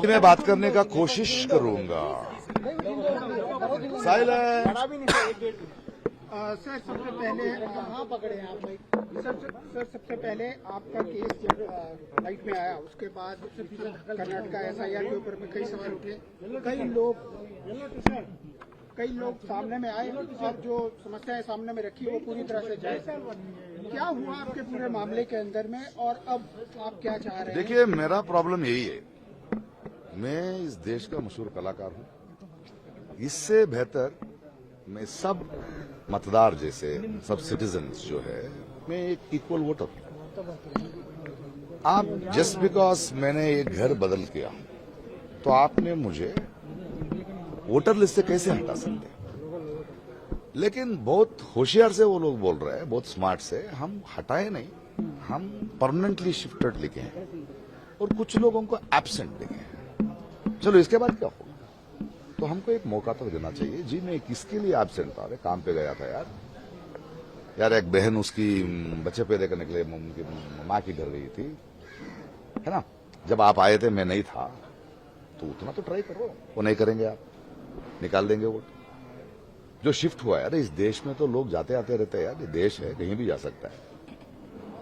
मैं बात करने का कोशिश करूंगा। सर सबसे पहले कहाँ पकड़े हैं आप भाई? सर सबसे पहले आपका केस जब लाइट में आया उसके बाद कर्नाटका एसआईआर के ऊपर में कई सवाल उठे, कई लोग सामने में आए और जो समस्याएं सामने में रखी वो पूरी तरह से जायज। क्या हुआ आपके पूरे मामले के अंदर में और अब आप क्या चाह रहे हैं? देखिए, मेरा प्रॉब्लम यही है, मैं इस देश का मशहूर कलाकार हूं। इससे बेहतर मैं सब मतदार जैसे सब सिटीजन्स जो है, मैं एक इक्वल वोटर हूं। आप जस्ट बिकॉज मैंने एक घर बदल किया तो आपने मुझे वोटर लिस्ट से कैसे हटा सकते? लेकिन बहुत होशियार से वो लोग बोल रहे हैं, बहुत स्मार्ट से, हम हटाए नहीं, हम परमानेंटली शिफ्टेड लिखे हैं और कुछ लोगों को एब्सेंट लिखे हैं। चलो इसके बाद क्या होगा? तो हमको एक मौका तो देना चाहिए। जी मैं किसके लिए एब्सेंट था? अरे काम पे गया था यार एक बहन उसकी बच्चे पैदा करने के लिए उनकी माँ की घर गई थी, है ना? जब आप आए थे मैं नहीं था, तो उतना तो ट्राई करो। वो नहीं करेंगे, आप निकाल देंगे वोट। जो शिफ्ट हुआ है, अरे इस देश में तो लोग जाते आते रहते हैं यार, ये देश है, कहीं भी जा सकता है।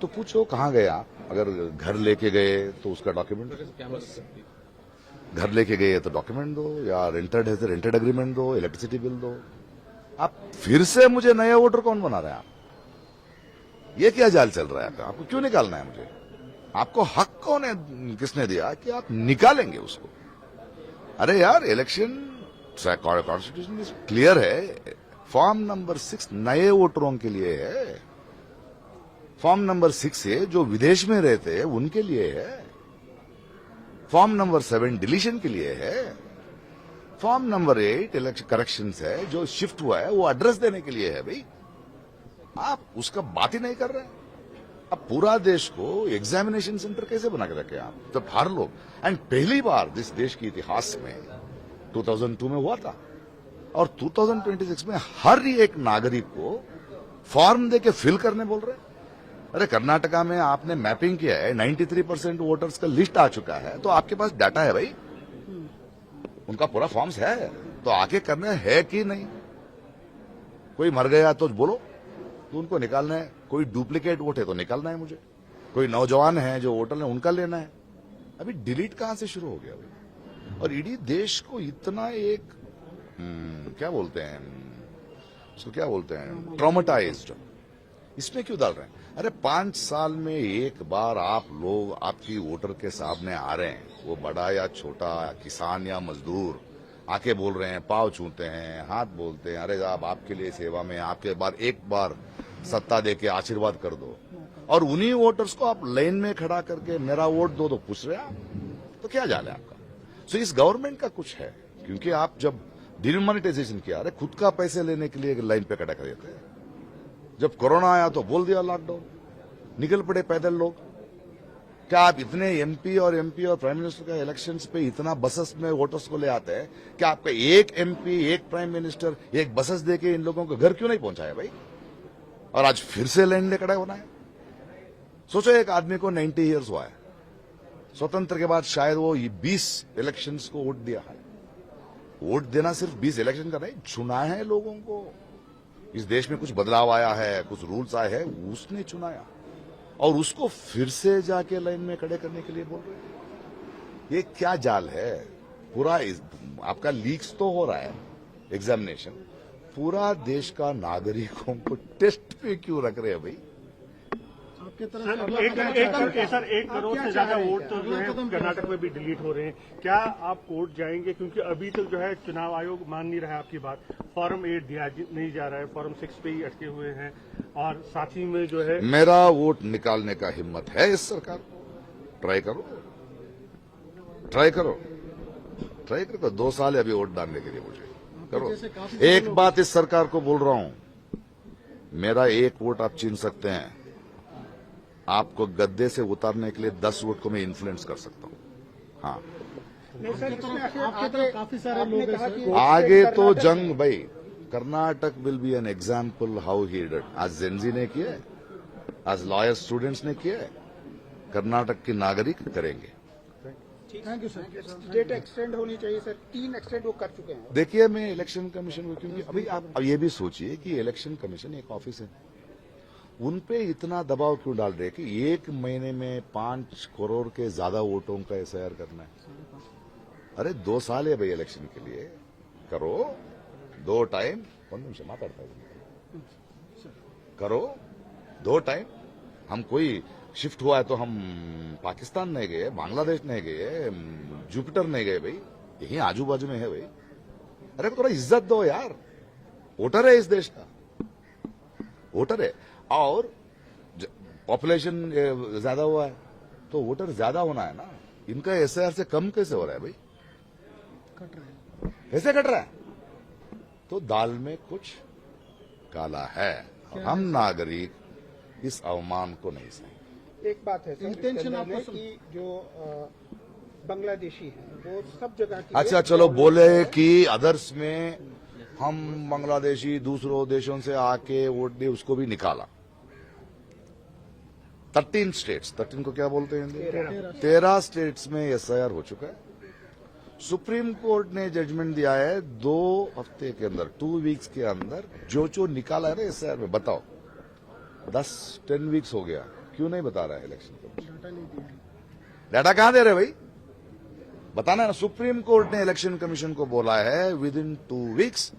तो पूछो कहाँ गए आप? अगर घर लेके गए तो उसका डॉक्यूमेंट, घर लेके गए तो डॉक्यूमेंट दो, या रेंटेड है तो रेंटेड एग्रीमेंट दो, इलेक्ट्रिसिटी बिल दो। आप फिर से मुझे नया वोटर कौन बना रहे हैं? आप ये क्या जाल चल रहा है? आपको क्यों निकालना है मुझे? आपको हक कौन है, किसने दिया कि आप निकालेंगे उसको? अरे यार, इलेक्शन कॉन्स्टिट्यूशन क्लियर है। फॉर्म नंबर 6 नए वोटरों के लिए है। फॉर्म नंबर 6 है जो विदेश में रहते हैं उनके लिए है। फॉर्म नंबर 7 डिलीशन के लिए है। फॉर्म नंबर 8 इलेक्शन करेक्शंस है, जो शिफ्ट हुआ है वो एड्रेस देने के लिए है। भाई आप उसका बात ही नहीं कर रहे। अब पूरा देश को एग्जामिनेशन सेंटर कैसे बना के रखे आप? तो हर लोग, एंड पहली बार इस देश के इतिहास में 2002 में हुआ था, और 2026 में हर एक नागरिक को फॉर्म दे के फिल करने बोल रहे हैं। अरे कर्नाटका में आपने मैपिंग किया है, 93% वोटर्स का लिस्ट आ चुका है, तो आपके पास डाटा है भाई, उनका पूरा फॉर्म्स है, तो आके करना है कि नहीं? कोई मर गया तो बोलो, तो उनको निकालना है। कोई डुप्लीकेट वोट है तो निकालना है मुझे। कोई नौजवान है जो वोटर है उनका लेना है। अभी डिलीट कहां से शुरू हो गया भाई? और इडी देश को इतना एक क्या बोलते हैं उसको, क्या बोलते हैं, ट्रॉमेटाइज्ड, इसमें क्यों डाल रहे हैं? अरे 5 साल में एक बार आप लोग आपकी वोटर के सामने आ रहे हैं, वो बड़ा या छोटा, किसान या मजदूर, आके बोल रहे हैं, पाँव छूते हैं, हाथ बोलते हैं, अरे साहब आपके लिए सेवा में, आपके बार एक बार सत्ता देके आशीर्वाद कर दो। और उन्हीं वोटर्स को आप लाइन में खड़ा करके मेरा वोट दो तो पूछ रहे हैं आप? तो क्या जाल है आपका? सो इस गवर्नमेंट का कुछ है, क्योंकि आप जब डिमोनेटाइजेशन किया, अरे खुद का पैसे लेने के लिए लाइन पे खड़ा कर देते हैं। जब कोरोना आया तो बोल दिया लॉकडाउन, निकल पड़े पैदल लोग। क्या आप इतने एमपी और प्राइम मिनिस्टर का इलेक्शंस पे इतना बसेस में वोटर्स को ले आते हैं? क्या आपका एक एमपी, एक प्राइम मिनिस्टर, एक बसेस देके इन लोगों को घर क्यों नहीं पहुंचाया भाई? और आज फिर से लाइन ले खड़ा होना है। सोचो, एक आदमी को 90 ईयर्स हुआ है, स्वतंत्र के बाद शायद वो 20 इलेक्शंस को वोट दिया है। वोट देना सिर्फ 20 इलेक्शन का नहीं, चुना है लोगों को। इस देश में कुछ बदलाव आया है, कुछ रूल्स आए हैं, उसने चुनाया, और उसको फिर से जाके लाइन में खड़े करने के लिए बोल रहे हैं। ये क्या जाल है? पूरा आपका लीक्स तो हो रहा है एग्जामिनेशन, पूरा देश का नागरिकों को टेस्ट पे क्यों रख रहे हैं भाई? आपके तरफ सर 1 करोड़ से ज्यादा वोट तो जो है कर्नाटक में भी डिलीट हो रहे हैं। क्या आप कोर्ट जाएंगे? क्योंकि अभी तक जो है चुनाव आयोग मान नहीं रहा है आपकी बात। फॉर्म 8 दिया नहीं जा रहा है, फॉर्म 6 पे ही अटके हुए हैं, और साथ ही में जो है मेरा वोट निकालने का हिम्मत है इस सरकार को। ट्राई करो, ट्राई करो, ट्राई करो। 2 साल है अभी वोट डालने के लिए, मुझे करो। एक बात इस सरकार को बोल रहा हूं, मेरा एक वोट आप छीन सकते हैं, आपको गद्दे से उतारने के लिए 10 वोट को मैं इन्फ्लुएंस कर सकता हूं। हाँ, काफी सारे लोग आगे तो जंग भाई। Karnataka will be an example how he did. आज जेनजी ने किया है, आज लॉयर स्टूडेंट्स ने किया है, कर्नाटक के नागरिक करेंगे। Thank you sir. Date extend होनी चाहिए सर, 3 एक्सटेंड वो कर चुके हैं। देखिए, मैं इलेक्शन कमीशन को, क्योंकि अभी आप अब ये भी सोचिए कि इलेक्शन कमीशन एक ऑफिस है, उन पे इतना दबाव क्यों डाल रहे हैं कि 1 महीने में 5 करोड़ के ज्यादा वोटों का एसआईआर करना है। अरे 2 साल है भाई इलेक्शन के लिए, करो 2 टाइम, 1 निमिष माताड़ता करो 2 टाइम। हम कोई शिफ्ट हुआ है तो हम पाकिस्तान नहीं गए, बांग्लादेश नहीं गए, जुपिटर नहीं गए भाई, यही आजू बाजू में है भाई। अरे थोड़ा इज्जत दो यार, वोटर है इस देश का, वोटर है। और पॉपुलेशन ज्यादा हुआ है तो वोटर ज्यादा होना है ना, इनका एसआईआर से कम कैसे हो रहा है भाई, कट रहे हैं। कैसे कट रहा है? तो दाल में कुछ काला है, और हम नागरिक इस अवमान को नहीं सहेंगे। एक बात है सर, इंटेंशन इसके अंदर आपको में कि जो बांग्लादेशी है वो सब जगह की अच्छा चलो बोले कि अदर्स में हम बांग्लादेशी दूसरों देशों से आके वोट दे, उसको भी निकाला। 13 स्टेट्स, 13 को क्या बोलते हैं हिंदी? 13 स्टेट्स में एसआईआर हो चुका है। सुप्रीम कोर्ट ने जजमेंट दिया है 2 हफ्ते के अंदर, 2 वीक्स के अंदर जो निकाला है ना एसआईआर में, बताओ 10 वीक्स हो गया, क्यों नहीं बता रहा है इलेक्शन कमीशन? डाटा नहीं दिया है। डाटा कहां दे रहे भाई, बताना है ना। सुप्रीम कोर्ट ने इलेक्शन कमीशन को बोला है विद इन 2 वीक्स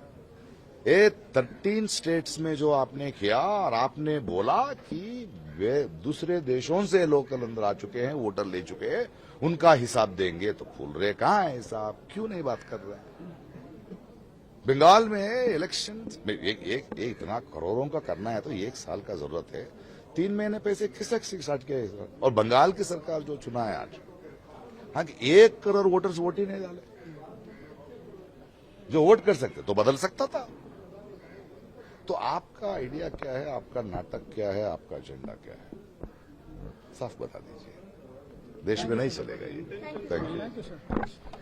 ये 13 स्टेट्स में जो आपने किया, और आपने बोला कि वे दूसरे देशों से लोकल अंदर आ चुके हैं, वोटर ले चुके हैं, उनका हिसाब देंगे, तो खुल रहे कहां है हिसाब, क्यों नहीं बात कर रहे हैं? बंगाल में इलेक्शन एक इतना करोड़ों का करना है तो 1 साल का जरूरत है, 3 महीने पैसे खिसक के, और बंगाल की सरकार जो चुना है आज, हाँ कि 1 करोड़ वोटर्स वोट ही नहीं डाले, जो वोट कर सकते तो बदल सकता था। तो आपका आइडिया क्या है, आपका नाटक क्या है, आपका एजेंडा क्या है, साफ बता दीजिए, देश में नहीं चलेगा ये। Thank you. Thank you sir.